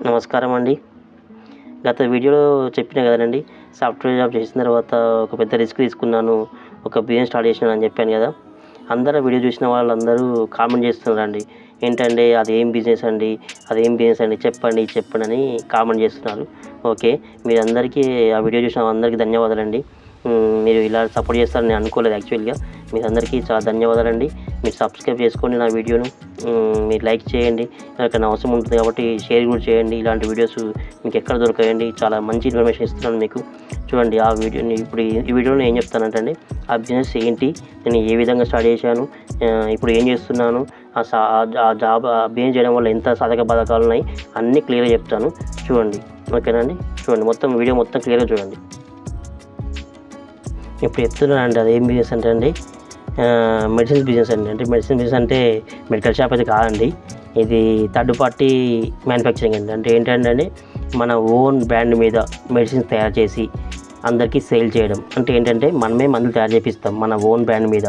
నమస్కారం అండి. గత వీడియోలో చెప్పిన కదండీ, సాఫ్ట్‌వేర్ జాబ్ చేసిన తర్వాత ఒక పెద్ద రిస్క్ తీసుకున్నాను. ఒక బిజినెస్ స్టార్ట్ చేసినానని చెప్పాను కదా! అందరూ వీడియో చూసిన వాళ్ళందరూ కామెంట్ చేస్తున్నారండి. ఏంటండి అదేం బిజినెస్ అండి? అదేం బిజినెస్ అండి? చెప్పండి, చెప్పండి అని కామెంట్ చేస్తున్నారు. ఓకే. మీరందరికీ ఆ వీడియో చూసిన అందరికీ ధన్యవాదాలండి. మీరు ఇలా సపోర్ట్ చేస్తారని నేను అనుకోలేదు యాక్చువల్‌గా. మీరందరికీ చాలా ధన్యవాదాలండి. మీరు సబ్స్క్రైబ్ చేసుకోండి నా వీడియోను. మీరు లైక్ చేయండి. ఎవరికైనా అవసరం ఉంటుంది కాబట్టి షేర్ కూడా చేయండి. ఇలాంటి వీడియోస్ మీకు ఎక్కడ దొరకాయండి? చాలా మంచి ఇన్ఫర్మేషన్ ఇస్తున్నాను మీకు. చూడండి ఆ వీడియోని ఇప్పుడు ఈ వీడియోలో ఏం చెప్తానంటే అండి, ఆ బిజినెస్ ఏంటి? నేను ఏ విధంగా స్టార్ట్ చేశాను? ఇప్పుడు ఏం చేస్తున్నాను? ఆ జాబ్ బిజినెస్ చేయడం వల్ల ఎంత సాధక బాధకాలు ఉన్నాయి అన్నీ క్లియర్‌గా చెప్తాను. చూడండి. ఓకేనా అండి? చూడండి వీడియో మొత్తం క్లియర్‌గా చూడండి. ఇప్పుడు చెప్తున్నానండి అదేం బిజినెస్ అంటే అండి, మెడిసిన్స్ బిజినెస్ అండి. అంటే మెడిసిన్ బిజినెస్ అంటే మెడికల్ షాప్ అయితే కాదండి. ఇది థర్డ్ పార్టీ మ్యానుఫ్యాక్చరింగ్ అండి. అంటే ఏంటంటే మన ఓన్ బ్రాండ్ మీద మెడిసిన్స్ తయారు చేసి అందరికీ సేల్ చేయడం. అంటే ఏంటంటే మనమే మందులు తయారు చేపిస్తాం మన ఓన్ బ్రాండ్ మీద.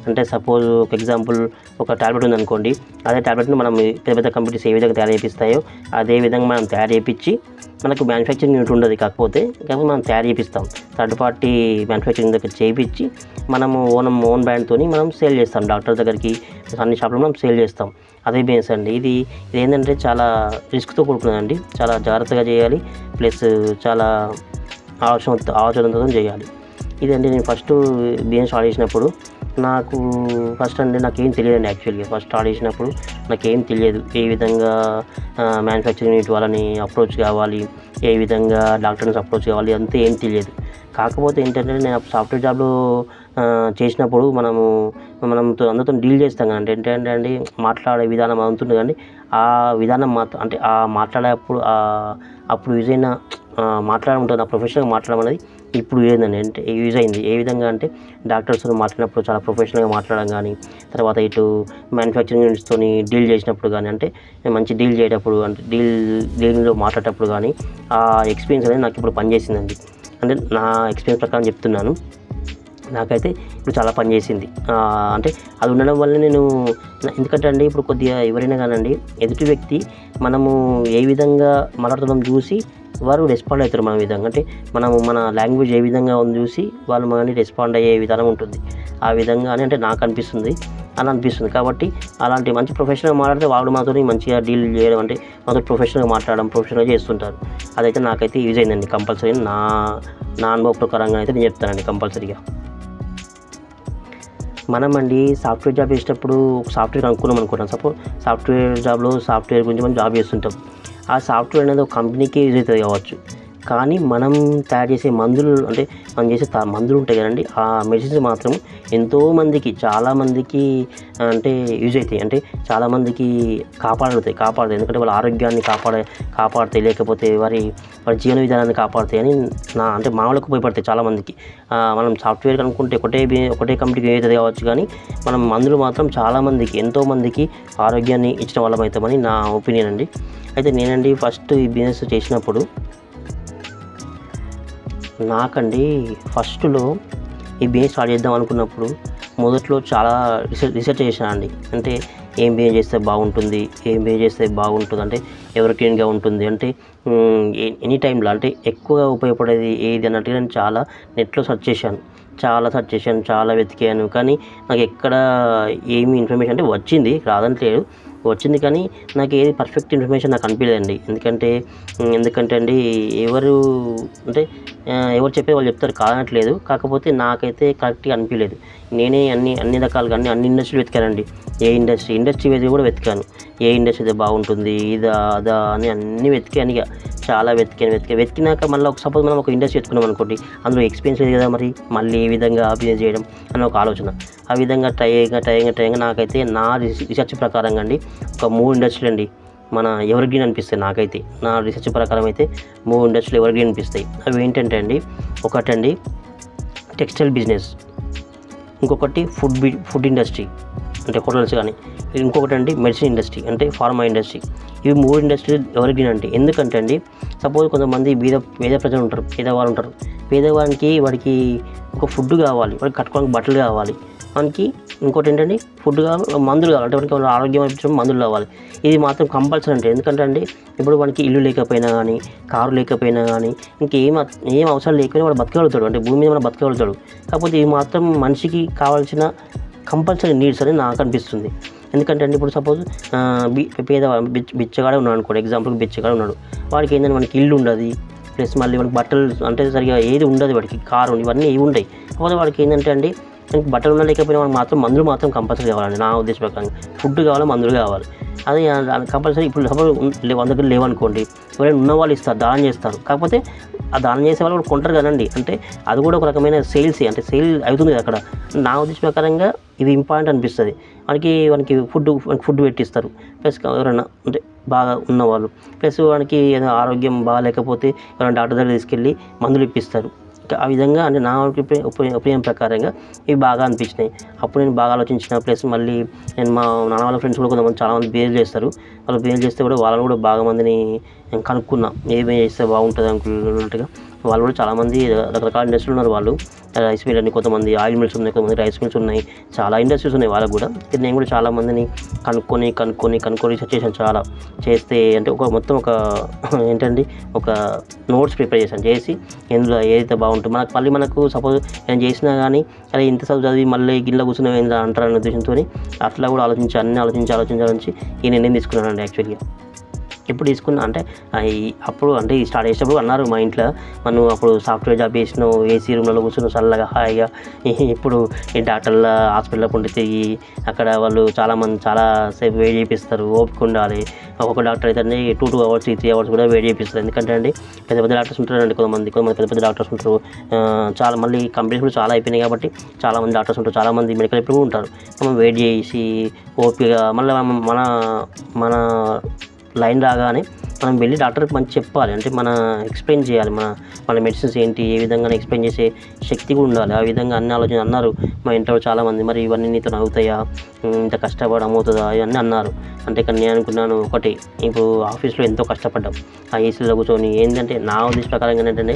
అంటే సపోజ్ ఒక ఎగ్జాంపుల్, ఒక టాబ్లెట్ ఉందనుకోండి, అదే టాబ్లెట్ని మనం పెద్ద పెద్ద కంపెనీస్ ఏ విధంగా తయారు చేపిస్తాయో అదే విధంగా మనం తయారు చేయించి, మనకు మ్యానుఫ్యాక్చరింగ్ యూనిట్ ఉండదు కాకపోతే మనం తయారు చేపిస్తాం. థర్డ్ పార్టీ మ్యానుఫ్యాక్చరింగ్ దగ్గర చేయించి మనము ఓన్ బ్రాండ్తో మనం సేల్ చేస్తాం. డాక్టర్ దగ్గరికి, అన్ని షాపులో మనం సేల్ చేస్తాం. అదే బిజినెస్ అండి. ఇది ఏంటంటే చాలా రిస్క్తో కూడుకున్నదండి. చాలా జాగ్రత్తగా చేయాలి, ప్లస్ చాలా ఆలోచనతో చేయాలి. ఇదండి నేను ఫస్ట్ బిజినెస్ స్టార్ట్ చేసినప్పుడు నాకేం తెలియదండి యాక్చువల్గా. ఫస్ట్ స్టార్ట్ చేసినప్పుడు నాకేం తెలియదు. ఏ విధంగా మ్యానుఫ్యాక్చరింగ్ యూనిట్ వాళ్ళని అప్రోచ్ కావాలి, ఏ విధంగా డాక్టర్ని అప్రోచ్ కావాలి అంతే ఏం తెలియదు. కాకపోతే ఏంటంటే నేను సాఫ్ట్‌వేర్ జాబ్‌లో చేసినప్పుడు మనం అందరితో డీల్ చేస్తాం కదండి. ఏంటంటే అండి మాట్లాడే విధానం ఉంటుంది కానీ ఆ విధానం మాత్రం అంటే మాట్లాడేటప్పుడు అప్పుడు యూజ్ అయిన మాట్లాడడం ఉంటుంది. ఆ ప్రొఫెషనల్గా మాట్లాడడం అనేది ఇప్పుడు ఏందండి అంటే యూజ్ అయింది. ఏ విధంగా అంటే డాక్టర్స్తో మాట్లాడినప్పుడు చాలా ప్రొఫెషనల్గా మాట్లాడడం కానీ, తర్వాత ఇటు మ్యానుఫ్యాక్చరింగ్ యూనిట్స్తో డీల్ చేసినప్పుడు కానీ, అంటే మంచి డీల్ చేసేటప్పుడు, అంటే డీలింగ్లో మాట్లాడేటప్పుడు కానీ ఆ ఎక్స్పీరియన్స్ అనేది నాకు ఇప్పుడు పనిచేసిందండి. అంటే నా ఎక్స్పీరియన్స్ ప్రకారం చెప్తున్నాను. నాకైతే ఇప్పుడు చాలా పనిచేసింది. అంటే అది ఉండడం వల్ల ఎందుకంటే అండి ఇప్పుడు కొద్దిగా ఎవరైనా కానండి, ఎదుటి వ్యక్తి మనము ఏ విధంగా మాట్లాడుతున్నాం చూసి వారు రెస్పాండ్ అవుతారు మన విధంగా. అంటే మన లాంగ్వేజ్ ఏ విధంగా ఉంది చూసి వాళ్ళు మనని రెస్పాండ్ అయ్యే విధానం ఉంటుంది. ఆ విధంగా అంటే నాకు అనిపిస్తుంది. కాబట్టి అలాంటి మంచి ప్రొఫెషనల్గా మాట్లాడితే వాళ్ళు మాతోని మంచిగా డీల్ చేయడం, అంటే మాతో ప్రొఫెషనల్గా మాట్లాడడం, ప్రొఫెషనల్గా చేస్తుంటారు. అదైతే నాకైతే యూజ్ అయిందండి కంపల్సరీ. నా అనుభవ ప్రకారంగా అయితే నేను చెప్తానండి కంపల్సరీగా. సాఫ్ట్‌వేర్ జాబ్ చేసేటప్పుడు ఒక సాఫ్ట్‌వేర్ అనుకున్నాం. సపోజ్ సాఫ్ట్‌వేర్ జాబ్లో సాఫ్ట్‌వేర్ గురించి మనం జాబ్ చేస్తుంటాం. ఆ సాఫ్ట్‌వేర్ అనేది ఒక కంపెనీకి యూజ్ అవుతుంది కావచ్చు. కానీ మనం తయారు చేసే మందులు, అంటే మనం చేసే మందులు ఉంటాయి కదండి, ఆ మెడిసిన్స్ మాత్రం చాలామందికి అంటే యూజ్ అవుతాయి. అంటే చాలామందికి కాపాడుతాయి. ఎందుకంటే వాళ్ళ ఆరోగ్యాన్ని కాపాడుతాయి, లేకపోతే వారి జీవన విధానాన్ని కాపాడుతాయి అని అంటే మామూలుగా ఉపయోగపడతాయి చాలామందికి. మనం సాఫ్ట్‌వేర్ అనుకుంటే ఒకటే కంపెనీకి యూజ్ అవుతుంది కావచ్చు, కానీ మనం మందులు మాత్రం ఎంతోమందికి ఆరోగ్యాన్ని ఇచ్చిన వాళ్ళం అవుతామని నా ఒపీనియన్ అండి. అయితే ఫస్ట్ ఈ బిజినెస్ చేసినప్పుడు ఫస్ట్లో ఈ బిజినెస్ స్టార్ట్ చేద్దాం అనుకున్నప్పుడు మొదట్లో చాలా రీసెర్చ్ చేశానండి. అంటే ఏం బిజినెస్ చేస్తే బాగుంటుంది, అంటే ఎవరికైనా ఉంటుంది, అంటే ఎనీ టైంలో అంటే ఎక్కువగా ఉపయోగపడేది ఏది అన్నట్టుగా నేను చాలా నెట్లో సెర్చ్ చేశాను. చాలా వెతికాను, కానీ నాకు ఎక్కడ ఏమి ఇన్ఫర్మేషన్ అంటే వచ్చింది కానీ నాకు ఏది పర్ఫెక్ట్ ఇన్ఫర్మేషన్ నాకు అనిపించలేదండి. ఎందుకంటే అండి ఎవరు చెప్పే వాళ్ళు చెప్తారు కాదనట్లేదు, కాకపోతే నాకైతే కరెక్ట్గా అనిపించలేదు. నేనే అన్ని రకాలుగా అన్ని ఇండస్ట్రీలు వెతికానండి. ఇండస్ట్రీ వెతికి కూడా వెతికాను. ఏ ఇండస్ట్రీ అయితే బాగుంటుంది, అదా అని అన్నీ వెతికాను. ఇక చాలా వెతికినాక మళ్ళీ సపోజ్ మనం ఒక ఇండస్ట్రీ వెతుకున్నాం అనుకోండి, అందులో ఎక్స్పీరియన్స్ లేదు కదా, మళ్ళీ ఏ విధంగా బిజినెస్ చేయడం అని ఒక ఆలోచన. ఆ విధంగా ట్రై నాకైతే నా రీసెర్చ్ ప్రకారంగా అండి ఒక 3 ఇండస్ట్రీలు అండి మన ఎవర్గ్రీన్ అనిపిస్తాయి. నాకైతే నా రీసెర్చ్ ప్రకారం అయితే 3 ఇండస్ట్రీలు ఎవర్గ్రీన్ అనిపిస్తాయి. అవి ఏంటంటే అండి, ఒకటండి టెక్స్టైల్ బిజినెస్, ఇంకొకటి ఫుడ్ ఇండస్ట్రీ అంటే హోటల్స్ కానీ, ఇంకొకటి అండి మెడిసిన్ ఇండస్ట్రీ అంటే ఫార్మా ఇండస్ట్రీ. ఇవి 3 ఇండస్ట్రీలు ఎవరిగ్రీన్ అంటే. ఎందుకంటే అండి సపోజ్ కొంతమంది పేద ప్రజలు ఉంటారు, పేదవాళ్ళు ఉంటారు. పేదవానికి వాడికి ఒక ఫుడ్ కావాలి, వాడికి కట్టుకోవడానికి బట్టలు కావాలి, వానికి ఇంకోటి ఏంటంటే ఫుడ్ కావాలి, మందులు కావాలి. అంటే మనకి ఆరోగ్యం అనిపించడం మందులు కావాలి. ఇది మాత్రం కంపల్సరీ అంటే ఎందుకంటే అండి ఇప్పుడు మనకి ఇల్లు లేకపోయినా కానీ, కారు లేకపోయినా కానీ, ఏం అవసరం లేకపోయినా వాడు బతకగలుగుతాడు. అంటే భూమి మీద మనం బతకగలుగుతాడు. కాకపోతే ఇవి మాత్రం మనిషికి కావాల్సిన కంపల్సరీ నీడ్స్ అని నాకు అనిపిస్తుంది. ఎందుకంటే అండి ఇప్పుడు సపోజ్ పేద బిచ్చగాడే ఉన్నాడు అనుకోండి, ఎగ్జాంపుల్కి బిచ్చగాడే ఉన్నాడు. వాడికి ఏంటంటే మనకి ఇల్లు ఉండదు, ప్లస్ మళ్ళీ మనకి బట్టలు అంటే సరిగా ఏది ఉండదు, వాడికి కారు ఇవన్నీ ఇవి ఉంటాయి. కాకపోతే వాడికి ఏంటంటే అండి మనకి బట్టలు ఉన్నా లేకపోయినా మనకు మాత్రం మందులు మాత్రం కంపల్సరీ కావాలండి నా ఉద్దేశ ప్రకారంగా. ఫుడ్ కావాలి, మందులు కావాలి. అది కంపల్సరీ. ఇప్పుడు సపోజ్ 100 దగ్గర లేవనుకోండి, ఎవరైనా ఉన్న వాళ్ళు ఇస్తారు, దానం చేస్తారు. కాకపోతే ఆ దానం చేసే వాళ్ళు కూడా కొంటారు కదండి. అంటే అది కూడా ఒక రకమైన సేల్సే, అంటే సేల్ అవుతుంది అక్కడ. నా ఉద్దేశ ప్రకారంగా ఇది ఇంపార్టెంట్ అనిపిస్తుంది. వానికి ఫుడ్ పెట్టిస్తారు. ప్లస్ ఎవరైనా అంటే బాగా ఉన్నవాళ్ళు, ప్లస్ వానికి ఏదో ఆరోగ్యం బాగాలేకపోతే ఎవరైనా డాక్టర్ దగ్గర తీసుకెళ్ళి మందులు ఇప్పిస్తారు. ఆ విధంగా అంటే నా ఒపీనియన్ ప్రకారంగా ఇవి బాగా అనిపించినాయి. అప్పుడు నేను బాగా ఆలోచించిన. ప్లస్ మళ్ళీ నేను మా నాన్న వాళ్ళ ఫ్రెండ్స్ కూడా కొంతమంది చాలామంది బిహేవ్ చేస్తారు. వాళ్ళు బిహేవ్ చేస్తే కూడా వాళ్ళని కూడా బాగా మందిని కనుక్కున్నా, ఏమేమి చేస్తే బాగుంటుంది అనుకున్నట్టుగా. వాళ్ళు కూడా చాలామంది రకరకాల ఇండస్ట్రీలు ఉన్నారు. వాళ్ళు రైస్ మిల్ అని, కొంతమంది ఆయిల్ మిల్స్ ఉన్నాయి, కొంతమంది రైస్ మిల్స్ ఉన్నాయి, చాలా ఇండస్ట్రీస్ ఉన్నాయి వాళ్ళకు కూడా. నేను కూడా చాలామందిని కనుక్కొని రీసెర్చ్ చేశాను. చాలా చేస్తే అంటే మొత్తం ఏంటండి ఒక నోట్స్ ప్రిపేర్ చేసి ఇందులో ఏదైతే బాగుంటుందో మనకు సపోజ్ నేను చేసినా కానీ అరే ఇంత చదివి మళ్ళీ గిన్నె కూర్చున్నా ఏందా అంటారనే ఉద్దేశంతో అట్లా కూడా ఆలోచించి ఈ నిర్ణయం తీసుకున్నానండి యాక్చువల్గా. ఎప్పుడు తీసుకున్నా అంటే అప్పుడు అంటే స్టార్ట్ చేసినప్పుడు అన్నారు మా ఇంట్లో, మనం అప్పుడు సాఫ్ట్వేర్ జాబ్ చేసినావు, ఏసీ రూమ్లలో కూర్చున్నావు చల్లగా హాయిగా, ఇప్పుడు ఈ డాక్టర్ల హాస్పిటల్లో ఉండి తిరిగి అక్కడ వాళ్ళు చాలా సేపు వెయిట్ చేపిస్తారు, ఓపిక ఉండాలి. ఒక్కొక్క డాక్టర్ అయితే 2 hours 3 hours కూడా వెయిట్ చేపిస్తారు. ఎందుకంటే అండి పెద్ద డాక్టర్స్ ఉంటారండి, కొంతమంది పెద్ద డాక్టర్స్ ఉంటారు. చాలా మళ్ళీ కంపెనీస్ కూడా చాలా అయిపోయినాయి కాబట్టి చాలామంది డాక్టర్స్ ఉంటారు, చాలామంది మెడికల్ ఇప్పుడు ఉంటారు. మనం వెయిట్ చేసి ఓపిక మళ్ళీ మన లైన్ రాగానే మనం వెళ్ళి డాక్టర్కి మంచి చెప్పాలి. అంటే ఎక్స్ప్లెయిన్ చేయాలి, మన మెడిసిన్స్ ఏంటి, ఏ విధంగా ఎక్స్ప్లెయిన్ చేసే శక్తి కూడా ఉండాలి. ఆ విధంగా అన్ని అన్నారు మా ఇంట్లో చాలామంది. మరి ఇవన్నీ నీతో అవుతాయా, ఇంత కష్టపడడం అవుతుందా, ఇవన్నీ అన్నారు. అంటే ఇక్కడ నేను అనుకున్నాను ఒకటి, ఇప్పుడు ఆఫీస్లో ఎంతో కష్టపడ్డాం, ఆ ఏసీలో కూర్చొని ఏంటంటే నా ఉద్దేశ ప్రకారంగా ఏంటంటే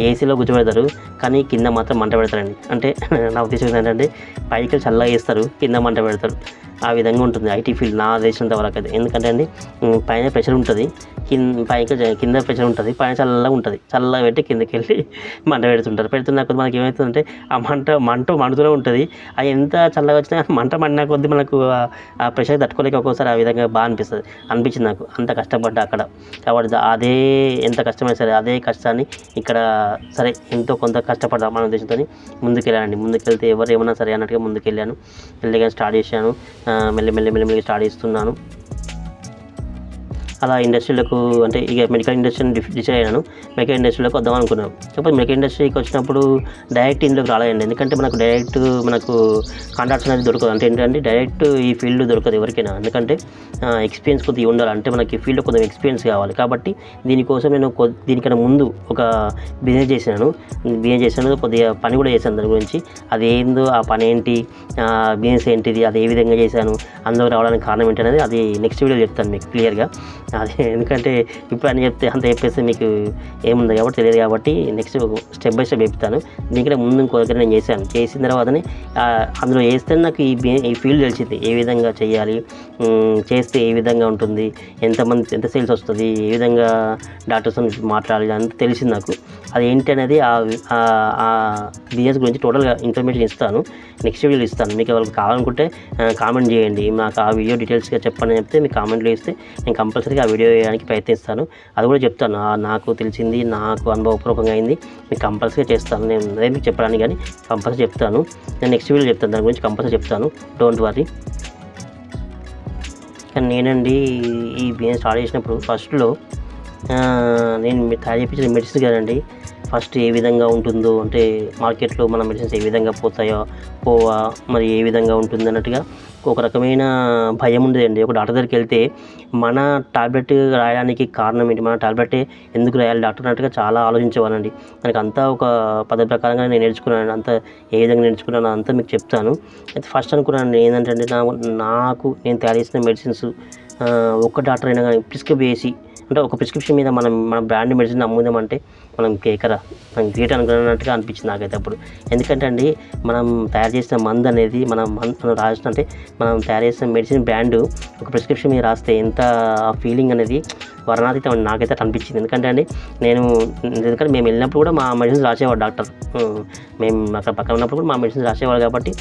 ఏసీలో కూర్చోబెడతారు కానీ కింద మాత్రం మంట పెడతారండి. అంటే నా ఉద్దేశం ఏంటంటే పైకి చల్లగా వేస్తారు, కింద మంట పెడతారు. ఆ విధంగా ఉంటుంది ఐటీ ఫీల్డ్ నా దేశంత వరకు అయితే. ఎందుకంటే అండి పైన ప్రెషర్ ఉంటుంది, కింద ప్రెషర్ ఉంటుంది, పైన చల్లగా పెట్టి కిందకి వెళ్ళి మంట పెడుతున్నప్పుడు మనకి ఏమవుతుందంటే ఆ మంట మండుతూనే ఉంటుంది. అది ఎంత చల్లగా వచ్చినా మంట మండిన కొద్దీ మనకు ఆ ప్రెషర్ తట్టుకోలేక ఒక్కోసారి ఆ విధంగా బాగా అనిపించింది నాకు. అంత కష్టపడ్డా అక్కడ. కాబట్టి అదే ఎంత కష్టమైనా సరే అదే కష్టాన్ని ఇక్కడ సరే ఎంతో కొంత కష్టపడ్డా మన ఉద్దేశంతో ముందుకెళ్తే ఎవరు ఏమన్నా సరే అన్నట్టుగా ముందుకెళ్ళాను. వెళ్ళగా స్టార్ట్ చేశాను, మెల్లి స్టార్ట్ చేస్తున్నాను. అలా ఇండస్ట్రీలకు అంటే ఇక మెడికల్ ఇండస్ట్రీని డిసైడ్ అయ్యాను. మెడికల్ ఇండస్ట్రీలోకి వద్దాం అనుకున్నాను. కాకపోతే మెడికల్ ఇండస్ట్రీకి వచ్చినప్పుడు డైరెక్ట్ ఇందులోకి రాలేదండి. ఎందుకంటే మనకు కాంట్రాక్ట్స్ అనేది దొరకదు. అంటే ఏంటంటే డైరెక్ట్ ఈ ఫీల్డ్ దొరకదు ఎవరికైనా. ఎందుకంటే ఎక్స్పీరియన్స్ కొద్దిగా ఉండాలి, అంటే మనకి ఫీల్డ్లో కొంచెం ఎక్స్పీరియన్స్ కావాలి. కాబట్టి దీనికోసం నేను దీనికన్నా ముందు ఒక బిజినెస్ చేశాను, కొద్దిగా పని కూడా చేశాను దాని గురించి. అది ఏందో ఆ పని ఏంటి, బిజినెస్ ఏంటిది, అది ఏ విధంగా చేశాను, అందులో రావడానికి కారణం ఏంటనేది అది నెక్స్ట్ వీడియో చెప్తాను మీకు క్లియర్గా. అదే ఎందుకంటే ఇప్పుడు అని చెప్పేస్తే మీకు ఏముంది కాబట్టి తెలియదు. కాబట్టి నెక్స్ట్ స్టెప్ బై స్టెప్ చెప్తాను. దీనికంటే ముందు ఇంకో దగ్గర నేను చేసిన తర్వాతనే అందులో చేస్తే నాకు ఈ ఫీల్డ్ తెలిసింది, ఏ విధంగా చేయాలి, చేస్తే ఏ విధంగా ఉంటుంది, ఎంత సేల్స్ వస్తుంది, ఏ విధంగా డాక్టర్స్ మాట్లాడాలి అంత తెలిసింది నాకు. అది ఏంటి అనేది ఆ బిజినెస్ గురించి టోటల్గా ఇన్ఫర్మేషన్ ఇస్తాను, నెక్స్ట్ వీడియోలో ఇస్తాను. మీకు ఎవరికి కావాలనుకుంటే కామెంట్ చేయండి, నాకు ఆ వీడియో డీటెయిల్స్గా చెప్పండి చెప్తే మీకు కామెంట్లో ఇస్తే నేను కంపల్సరీగా ఆ వీడియో వేయడానికి ప్రయత్నిస్తాను. అది కూడా చెప్తాను, నాకు తెలిసింది, నాకు అనుభవపూర్వకంగా అయింది, మీకు కంపల్సరీగా చేస్తాను. నేను అదే మీకు చెప్పడానికి కానీ కంపల్సరీ చెప్తాను. నేను నెక్స్ట్ వీడియో చెప్తాను, దాని గురించి కంపల్సరీ చెప్తాను, డోంట్ వర్రీ. కానీ నేనండి ఈ బిజినెస్ స్టార్ట్ చేసినప్పుడు ఫస్ట్లో నేను తయారు చేయించిన మెడిసిన్ కదండి, ఫస్ట్ ఏ విధంగా ఉంటుందో, అంటే మార్కెట్లో మన మెడిసిన్స్ ఏ విధంగా పోవా మరి ఏ విధంగా ఉంటుంది అన్నట్టుగా ఒక రకమైన భయం ఉండేదండి. ఒక డాక్టర్ దగ్గరికి వెళ్తే మన టాబ్లెట్ రాయడానికి కారణం ఏంటి, మన టాబ్లెట్ ఎందుకు రాయాలి డాక్టర్ అన్నట్టుగా చాలా ఆలోచించేవాళ్ళండి. దానికి అంతా ఒక పద్ధతి ప్రకారంగా నేను నేర్చుకున్నాను. అంతా ఏ విధంగా నేర్చుకున్నాను అంతా మీకు చెప్తాను. అయితే ఫస్ట్ అనుకున్నాను ఏంటంటే నాకు నేను తయారు చేసిన మెడిసిన్స్ ఒక్క డాక్టర్ అయినా కానీ ప్రిస్క్రైబ్ చేసి అంటే ఒక ప్రిస్క్రిప్షన్ మీద మన బ్రాండ్ మెడిసిన్ అమ్ముదామంటే మనం కేకరా మనం గ్రేట్ అనుకున్నట్టుగా అనిపించింది నాకైతే అప్పుడు. ఎందుకంటే అండి మనం తయారు చేసిన మందు అనేది మనం రాసిన అంటే మనం తయారు చేసిన మెడిసిన్ బ్రాండ్ ఒక ప్రిస్క్రిప్షన్ మీద రాస్తే ఎంత ఆ ఫీలింగ్ అనేది వర్ణాతీతం నాకైతే అనిపించింది. ఎందుకంటే అండి ఎందుకంటే మేము వెళ్ళినప్పుడు కూడా మా మెడిసిన్స్ రాసేవాడు డాక్టర్. మేము అక్కడ పక్కన ఉన్నప్పుడు కూడా మా మెడిసిన్స్ రాసేవాడు కాబట్టి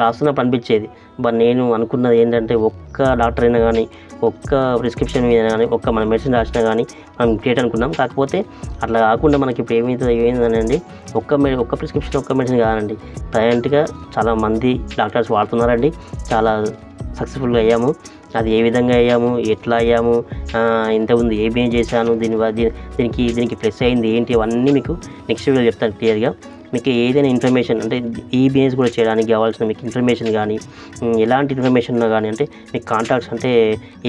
రాస్తున్నప్పుడు అనిపించేది. బట్ నేను అనుకున్నది ఏంటంటే ఒక్క డాక్టర్ అయినా కానీ ఒక్క ప్రిస్క్రిప్షన్ మీద కానీ ఒక్క మన మెడిసిన్ రాసినా కానీ మనం గ్రేట్ అనుకున్నాం. కాకపోతే అట్లా కాకుండా మనకి ఇప్పుడు ఏమైందనండి ఒక్క ప్రిస్క్రిప్షన్ ఒక్క మెడిసిన్ కాదండి, ప్రజెంట్గా చాలామంది డాక్టర్స్ వాడుతున్నారండి. చాలా సక్సెస్ఫుల్గా అయ్యాము. అది ఏ విధంగా అయ్యాము, ఎట్లా అయ్యాము, ఇంతకుముందు ఏం చేశాను, దీనికి ప్లస్ అయింది ఏంటి, అవన్నీ మీకు నెక్స్ట్ వీడియోలో చెప్తాను క్లియర్గా. మీకు ఏదైనా ఇన్ఫర్మేషన్ అంటే ఈ బిజినెస్ కూడా చేయడానికి కావాల్సిన మీకు ఇన్ఫర్మేషన్ కానీ ఎలాంటి ఇన్ఫర్మేషన్ ఉన్నా కానీ అంటే మీకు కాంటాక్ట్స్ అంటే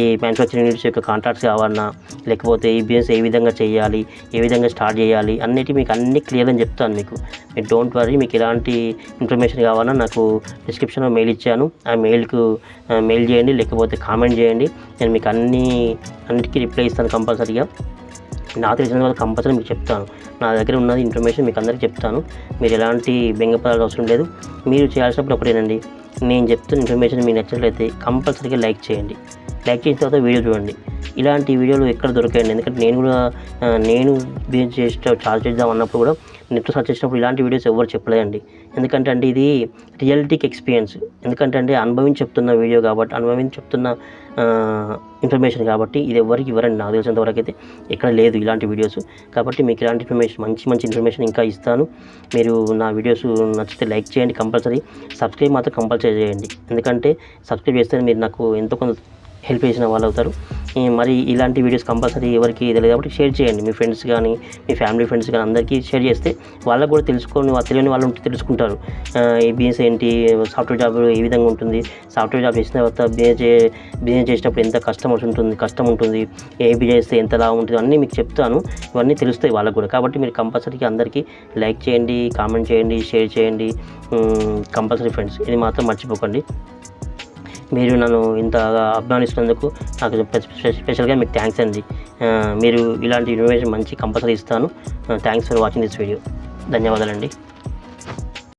ఈ మ్యానుఫ్యాక్చరింగ్ యూనిట్స్ యొక్క కాంటాక్ట్స్ కావాలన్నా లేకపోతే ఈ బిజినెస్ ఏ విధంగా చేయాలి, ఏ విధంగా స్టార్ట్ చేయాలి అన్నిటి మీకు అన్ని క్లియర్ అని చెప్తాను. మీరు డోంట్ వరీ. మీకు ఎలాంటి ఇన్ఫర్మేషన్ కావాలన్నా నాకు డిస్క్రిప్షన్లో మెయిల్ ఇచ్చాను, ఆ మెయిల్కు మెయిల్ చేయండి లేకపోతే కామెంట్ చేయండి. నేను మీకు అన్నిటికీ రిప్లై ఇస్తాను కంపల్సరీగా. నాకు తెలిసిన వాళ్ళు కంపల్సరీ మీకు చెప్తాను. నా దగ్గర ఉన్నది ఇన్ఫర్మేషన్ మీకు అందరికీ చెప్తాను. మీరు ఎలాంటి బెంగపడాల్సిన అవసరం లేదు. మీరు చేయాల్సినప్పుడు ఒకటేనండి, నేను చెప్తున్న ఇన్ఫర్మేషన్ మీకు నచ్చినట్లయితే కంపల్సరీగా లైక్ చేయండి. లైక్ చేసిన తర్వాత వీడియో చూడండి. ఇలాంటి వీడియోలు ఎక్కడ దొరికాయండి? ఎందుకంటే నేను బిజినెస్ స్టార్ట్ చేద్దాం అన్నప్పుడు కూడా నెట్ సర్చ్ చేసినప్పుడు ఇలాంటి వీడియోస్ ఎవరు చెప్పలేదండి. ఎందుకంటే అండి ఇది రియలిటీకి ఎక్స్పీరియన్స్. ఎందుకంటే అండి అనుభవించి చెప్తున్న వీడియో కాబట్టి, అనుభవించి చెప్తున్న ఇన్ఫర్మేషన్ కాబట్టి ఇది ఎవరికి ఇవ్వరండి. నాకు తెలిసినంతవరకు అయితే ఎక్కడ లేదు ఇలాంటి వీడియోస్. కాబట్టి మీకు ఇలాంటి ఇన్ఫర్మేషన్ మంచి ఇన్ఫర్మేషన్ ఇంకా ఇస్తాను. మీరు నా వీడియోస్ నచ్చితే లైక్ చేయండి కంపల్సరీ. సబ్స్క్రైబ్ మాత్రం కంపల్సరీ చేయండి. ఎందుకంటే సబ్స్క్రైబ్ చేస్తే మీరు నాకు ఎంతో కొంత హెల్ప్ చేసిన వాళ్ళు అవుతారు. మరి ఇలాంటి వీడియోస్ కంపల్సరీ ఎవరికి తెలియదు కాబట్టి షేర్ చేయండి. మీ ఫ్రెండ్స్ కానీ మీ ఫ్యామిలీ ఫ్రెండ్స్ కానీ అందరికీ షేర్ చేస్తే వాళ్ళకు కూడా తెలియని వాళ్ళు ఉంటే తెలుసుకుంటారు. ఈ బిజినెస్ ఏంటి, సాఫ్ట్వేర్ జాబ్ ఏ విధంగా ఉంటుంది, సాఫ్ట్వేర్ జాబ్ చేసిన తర్వాత బిజినెస్ చేసేటప్పుడు ఎంత కష్టం ఉంటుంది, ఏ బిజినెస్ చేస్తే ఎంత లాభం ఉంటుంది అన్నీ మీకు చెప్తాను. ఇవన్నీ తెలుస్తాయి వాళ్ళకు కూడా. కాబట్టి మీరు కంపల్సరీగా అందరికీ లైక్ చేయండి, కామెంట్ చేయండి, షేర్ చేయండి కంపల్సరీ ఫ్రెండ్స్. ఇది మాత్రం మర్చిపోకండి. మీరు నన్ను ఇంతగా అభిమానిస్తున్నందుకు నాకు స్పెషల్గా మీకు థ్యాంక్స్ అండి. మీరు ఇలాంటి ఇన్ఫర్మేషన్ మంచి కంపల్సరీ ఇస్తాను. Thanks for watching this video. ధన్యవాదాలండి.